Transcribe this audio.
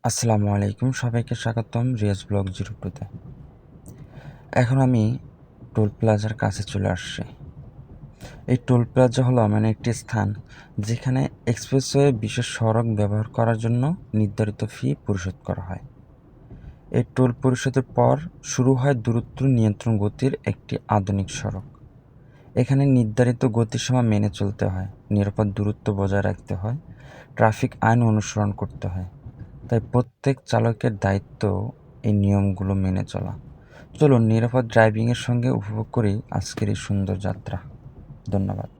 আসসালামু আলাইকুম, সবাইকে স্বাগতম রিয়াজ ব্লগ 02-তে। এখন আমি টোল প্লাজার কাছে চলে আসছি। এই টোল প্লাজা হলো এমন একটি স্থান যেখানে এক্সপ্রেসওয়ে বিশেষ সড়ক ব্যবহার করার জন্য নির্ধারিত ফি পরিশোধ করা হয়। এই টোল পরিশোধের পর শুরু হয় দূরত্ব নিয়ন্ত্রণ গতির একটি আধুনিক সড়ক। এখানে নির্ধারিত গতিসীমা মেনে চলতে হয়, নিরাপদ দূরত্ব বজায় রাখতে হয়, ট্রাফিক আইন অনুসরণ করতে হয়। তাই প্রত্যেক চালকের দায়িত্ব এই নিয়মগুলো মেনে চলা। চলুন নিরাপদ ড্রাইভিংয়ের সঙ্গে উপভোগ করি আজকের এই সুন্দর যাত্রা। ধন্যবাদ।